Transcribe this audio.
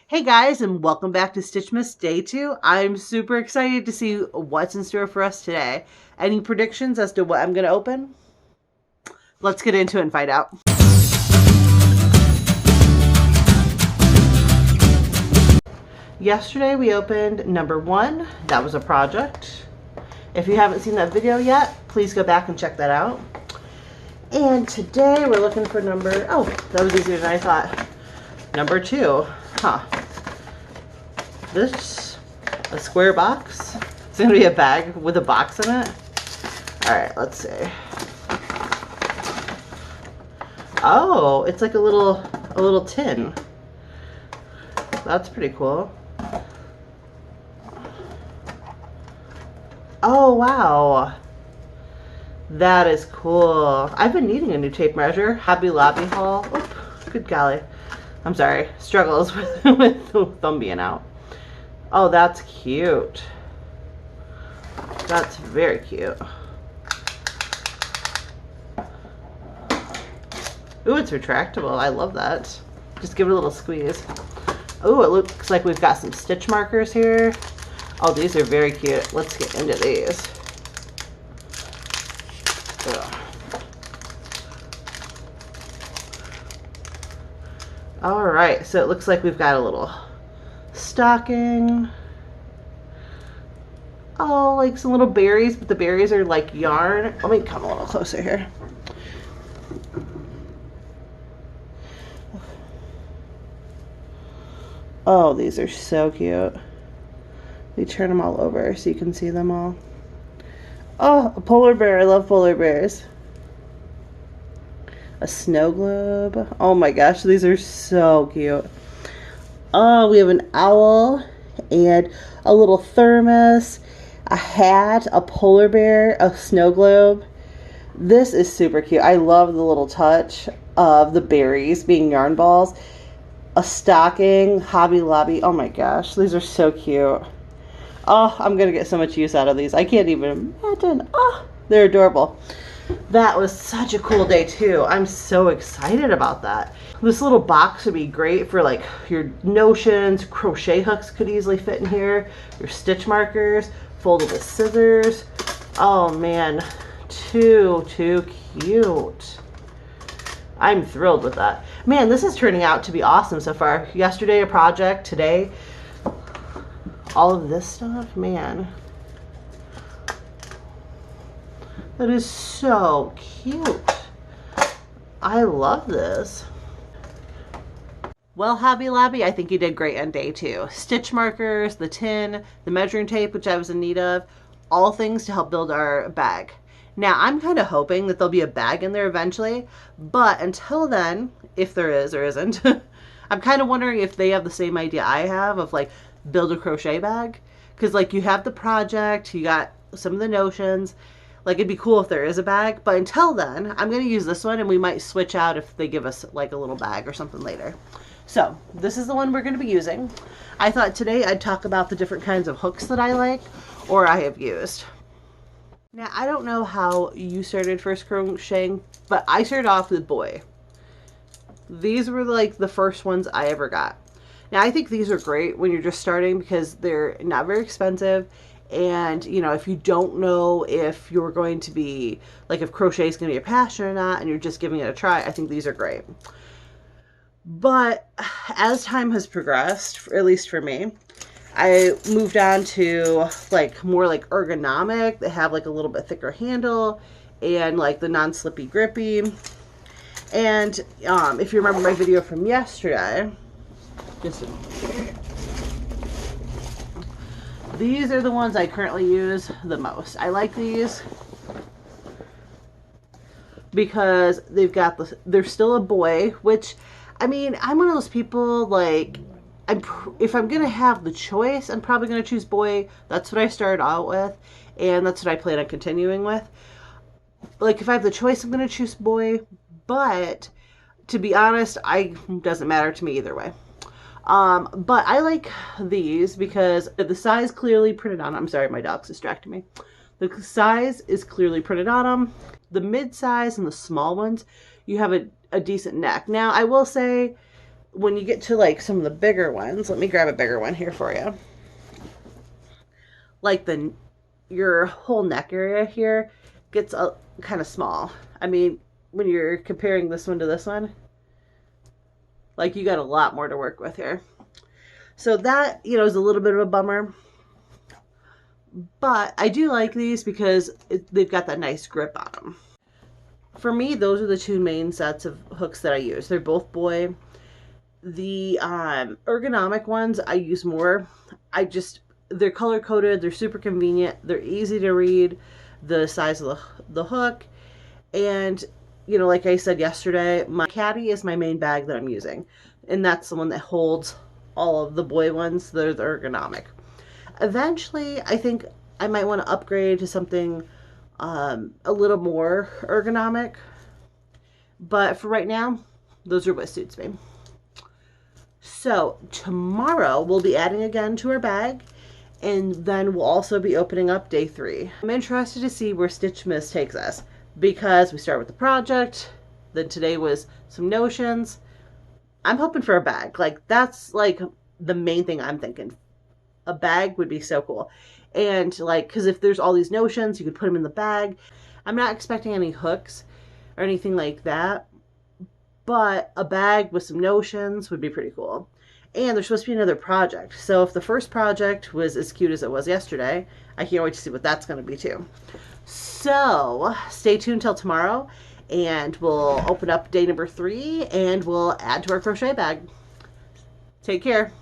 Hey guys, and welcome back to Stitchmas Day 2. I'm super excited to see what's in store for us today. Any predictions as to what I'm going to open? Let's get into it and find out. Yesterday we opened number 1. That was a project. If you haven't seen that video yet, please go back and check that out. And today we're looking for number, that was easier than I thought. Number 2. This, a square box. It's gonna be a bag with a box in it. All right, let's see. Oh, it's like a little tin. That's pretty cool. Oh, wow. That is cool. I've been needing a new tape measure. Hobby Lobby haul. Oop, good golly. I'm sorry. Struggles with the thumb being out. Oh, that's cute. That's very cute. Ooh, it's retractable. I love that. Just give it a little squeeze. Ooh, it looks like we've got some stitch markers here. Oh, these are very cute. Let's get into these. Ugh. All right, so it looks like we've got a little stocking. Oh, like some little berries, but the berries are like yarn. Let me come a little closer here. Oh, these are so cute. We turn them all over so you can see them all. Oh, a polar bear. I love polar bears. A snow globe. Oh my gosh, these are so cute. Oh, we have an owl and a little thermos, a hat, a polar bear, a snow globe. This is super cute. I love the little touch of the berries being yarn balls. A stocking, Hobby Lobby. Oh my gosh, these are so cute. Oh, I'm going to get so much use out of these. I can't even imagine. Oh, they're adorable. That was such a cool day too. I'm so excited about that. This little box would be great for like your notions. Crochet hooks could easily fit in here. Your stitch markers, foldable scissors. Oh man, too cute. I'm thrilled with that. Man, this is turning out to be awesome so far. Yesterday a project, today all of this stuff, man. That is so cute. I love this. Well, Hobby Lobby, I think you did great on day 2. Stitch markers, the tin, the measuring tape, which I was in need of, all things to help build our bag. Now, I'm kind of hoping that there'll be a bag in there eventually, but until then, if there is or isn't, I'm kind of wondering if they have the same idea I have of like build a crochet bag. Because like you have the project, you got some of the notions. Like it'd be cool if there is a bag, but until then, I'm going to use this one and we might switch out if they give us like a little bag or something later. So this is the one we're going to be using. I thought today I'd talk about the different kinds of hooks that I like or I have used. Now, I don't know how you started first crocheting, but I started off with boy. These were like the first ones I ever got. Now, I think these are great when you're just starting because they're not very expensive. And, you know, if you don't know if you're going to be, like if crochet is going to be your passion or not, and you're just giving it a try, I think these are great. But as time has progressed, at least for me, I moved on to like more like ergonomic. They have like a little bit thicker handle and like the non-slippy grippy. And if you remember my video from yesterday, these are the ones I currently use the most. I like these because they've got they're still a boy, which, I mean, I'm one of those people, like, if I'm going to have the choice, I'm probably going to choose boy. That's what I started out with, and that's what I plan on continuing with. Like, if I have the choice, I'm going to choose boy, but to be honest, it doesn't matter to me either way. But I like these because the size clearly printed on them. I'm sorry, my dog's distracting me. The size is clearly printed on them. The mid-size and the small ones, you have a decent neck. Now, I will say, when you get to like some of the bigger ones, let me grab a bigger one here for you. Like your whole neck area here gets kind of small. I mean, when you're comparing this one to this one, like you got a lot more to work with here. So that, is a little bit of a bummer. But I do like these because they've got that nice grip on them. For me, those are the two main sets of hooks that I use. They're both boy. The ergonomic ones I use more. They're color coded. They're super convenient. They're easy to read the size of the hook. And, like I said yesterday, my caddy is my main bag that I'm using. And that's the one that holds all of the boy ones. They're the ergonomic. Eventually, I think I might want to upgrade to something a little more ergonomic. But for right now, those are what suits me. So tomorrow we'll be adding again to our bag, and then we'll also be opening up day 3. I'm interested to see where Stitchmas takes us, because we start with the project, then today was some notions. I'm hoping for a bag. Like, that's like the main thing I'm thinking. A bag would be so cool. And like, because if there's all these notions, you could put them in the bag. I'm not expecting any hooks or anything like that, but a bag with some notions would be pretty cool. And there's supposed to be another project. So if the first project was as cute as it was yesterday, I can't wait to see what that's going to be too. So stay tuned till tomorrow, and we'll open up day number 3 and we'll add to our crochet bag. Take care.